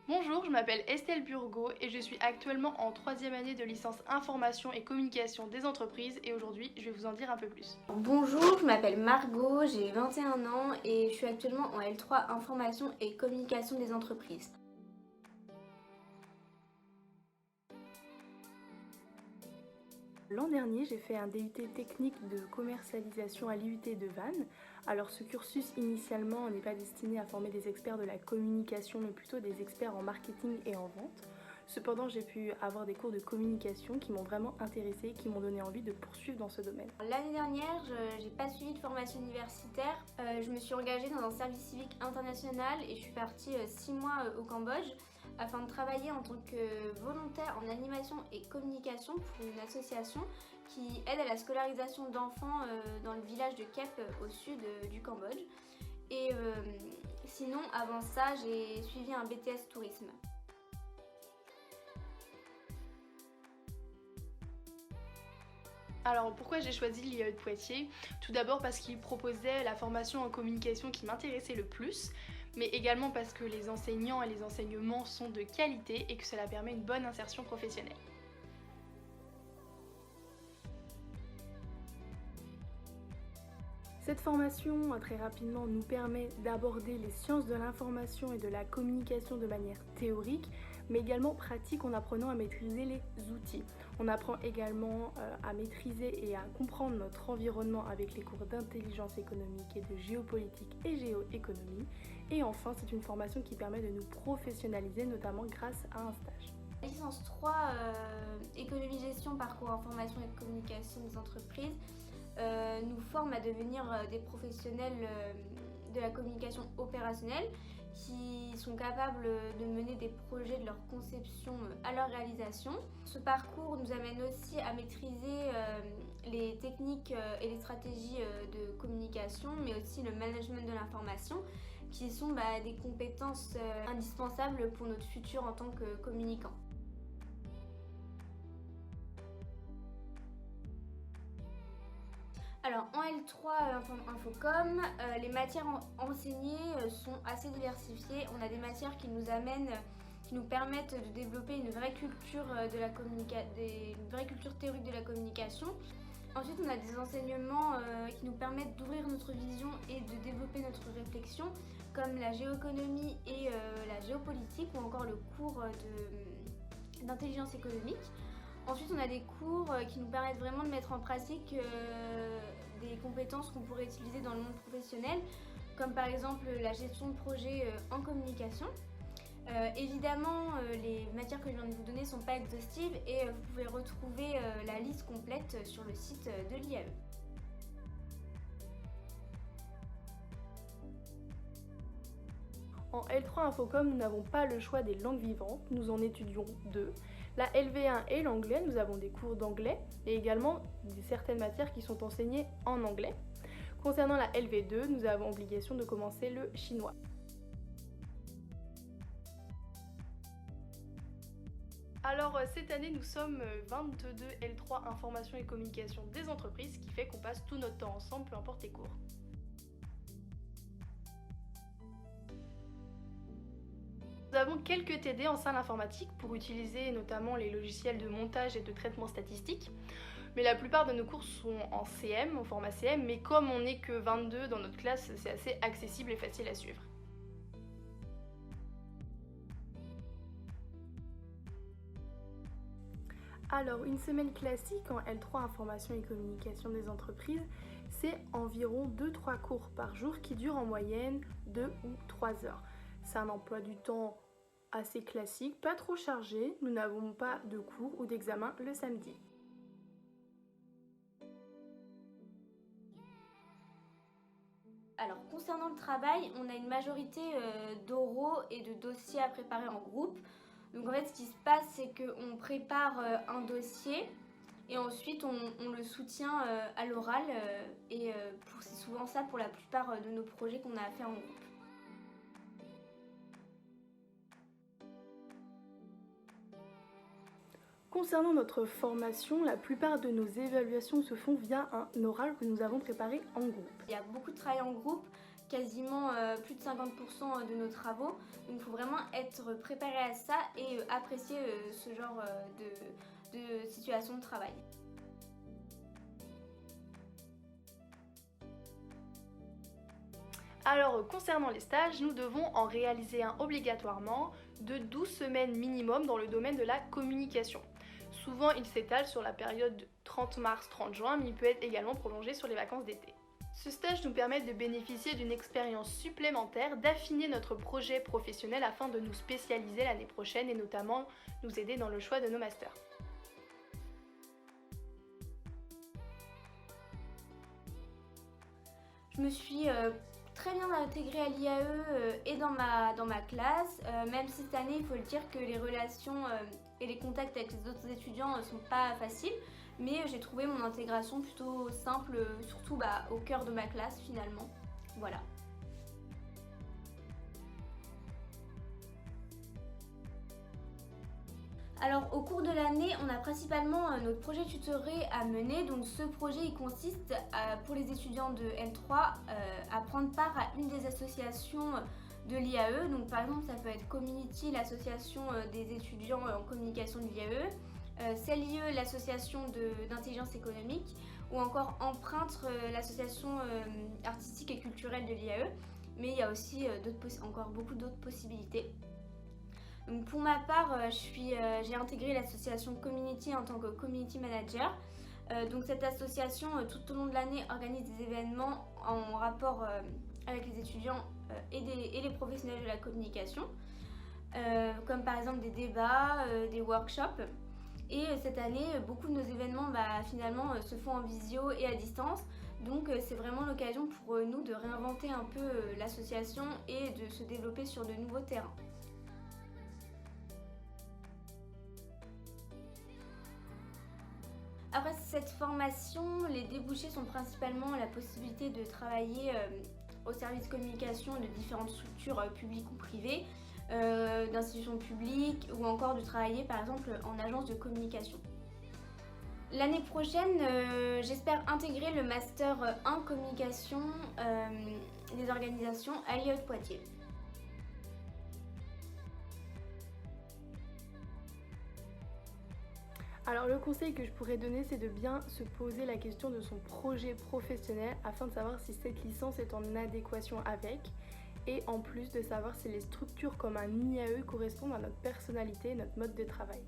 Bonjour, je m'appelle Estelle Burgot et je suis actuellement en troisième année de licence information et communication des entreprises et aujourd'hui je vais vous en dire un peu plus. Bonjour, je m'appelle Margot, j'ai 21 ans et je suis actuellement en L3 information et communication des entreprises. L'an dernier, j'ai fait un DUT technique de commercialisation à l'IUT de Vannes. Alors ce cursus initialement n'est pas destiné à former des experts de la communication mais plutôt des experts en marketing et en vente. Cependant, j'ai pu avoir des cours de communication qui m'ont vraiment intéressée, qui m'ont donné envie de poursuivre dans ce domaine. L'année dernière, je n'ai pas suivi de formation universitaire. Je me suis engagée dans un service civique international et je suis partie 6 mois au Cambodge afin de travailler en tant que volontaire en animation et communication pour une association qui aide à la scolarisation d'enfants dans le village de Kep au sud du Cambodge. Et sinon, avant ça, j'ai suivi un BTS tourisme. Alors pourquoi j'ai choisi l'IAE de Poitiers? Tout d'abord parce qu'il proposait la formation en communication qui m'intéressait le plus, mais également parce que les enseignants et les enseignements sont de qualité et que cela permet une bonne insertion professionnelle. Cette formation, très rapidement, nous permet d'aborder les sciences de l'information et de la communication de manière théorique, mais également pratique en apprenant à maîtriser les outils. On apprend également à maîtriser et à comprendre notre environnement avec les cours d'intelligence économique et de géopolitique et géoéconomie. Et enfin, c'est une formation qui permet de nous professionnaliser, notamment grâce à un stage. Licence 3, économie gestion, parcours information et communication des entreprises, nous forme à devenir des professionnels de la communication opérationnelle qui sont capables de mener des projets de leur conception à leur réalisation. Ce parcours nous amène aussi à maîtriser les techniques et les stratégies de communication, mais aussi le management de l'information, qui sont des compétences indispensables pour notre futur en tant que communicant. Alors en L3 Infocom, les matières enseignées sont assez diversifiées. On a des matières qui nous permettent de développer une vraie culture une vraie culture théorique de la communication. Ensuite, on a des enseignements qui nous permettent d'ouvrir notre vision et de développer notre réflexion, comme la géoéconomie et la géopolitique, ou encore le cours d'intelligence économique. Ensuite, on a des cours qui nous permettent vraiment de mettre en pratique des compétences qu'on pourrait utiliser dans le monde professionnel, comme par exemple la gestion de projet en communication. Évidemment, les matières que je viens de vous donner ne sont pas exhaustives et vous pouvez retrouver la liste complète sur le site de l'IAE. En L3 Infocom, nous n'avons pas le choix des langues vivantes, nous en étudions deux. La LV1 et l'anglais, nous avons des cours d'anglais et également certaines matières qui sont enseignées en anglais. Concernant la LV2, nous avons obligation de commencer le chinois. Alors cette année, nous sommes 22 L3 Information et Communication des entreprises, ce qui fait qu'on passe tout notre temps ensemble, peu importe les cours. Nous avons quelques TD en salle informatique pour utiliser notamment les logiciels de montage et de traitement statistique. Mais la plupart de nos cours sont en CM, au format CM, mais comme on n'est que 22 dans notre classe, c'est assez accessible et facile à suivre. Alors, une semaine classique en L3 Information et Communication des entreprises, c'est environ 2-3 cours par jour qui durent en moyenne 2 ou 3 heures. C'est un emploi du temps assez classique, pas trop chargé, nous n'avons pas de cours ou d'examen le samedi. Alors concernant le travail, on a une majorité d'oraux et de dossiers à préparer en groupe. Donc en fait ce qui se passe, c'est qu'on prépare un dossier et ensuite on le soutient à l'oral et c'est souvent ça pour la plupart de nos projets qu'on a à faire en groupe. Concernant notre formation, la plupart de nos évaluations se font via un oral que nous avons préparé en groupe. Il y a beaucoup de travail en groupe quasiment plus de 50% de nos travaux. Donc il faut vraiment être préparé à ça et apprécier ce genre de situation de travail. Alors concernant les stages, nous devons en réaliser un obligatoirement de 12 semaines minimum dans le domaine de la communication. Souvent il s'étale sur la période 30 mars-30 juin, mais il peut être également prolongé sur les vacances d'été. Ce stage nous permet de bénéficier d'une expérience supplémentaire, d'affiner notre projet professionnel afin de nous spécialiser l'année prochaine et notamment nous aider dans le choix de nos masters. Je me suis très bien intégrée à l'IAE et dans ma classe, même si cette année il faut le dire que les relations et les contacts avec les autres étudiants ne sont pas faciles, mais j'ai trouvé mon intégration plutôt simple, surtout au cœur de ma classe finalement. Voilà. Alors au cours de l'année, on a principalement notre projet tutoré à mener. Donc ce projet il consiste pour les étudiants de L3 à prendre part à une des associations de l'IAE. Donc par exemple ça peut être Community, l'association des étudiants en communication de l'IAE, CELIE, l'association d'intelligence économique, ou encore Empreinte, l'association artistique et culturelle de l'IAE. Mais il y a aussi encore beaucoup d'autres possibilités. Donc pour ma part, j'ai intégré l'association Community en tant que Community Manager. Donc cette association, tout au long de l'année, organise des événements en rapport avec les étudiants et les professionnels de la communication, comme par exemple des débats, des workshops. Et cette année, beaucoup de nos événements finalement se font en visio et à distance. Donc c'est vraiment l'occasion pour nous de réinventer un peu l'association et de se développer sur de nouveaux terrains. Après cette formation, les débouchés sont principalement la possibilité de travailler au service communication de différentes structures publiques ou privées, d'institutions publiques, ou encore de travailler par exemple en agence de communication. L'année prochaine, j'espère intégrer le Master 1 Communication des organisations à l'IAE de Poitiers. Alors le conseil que je pourrais donner, c'est de bien se poser la question de son projet professionnel afin de savoir si cette licence est en adéquation avec, et en plus de savoir si les structures comme un IAE correspondent à notre personnalité et notre mode de travail.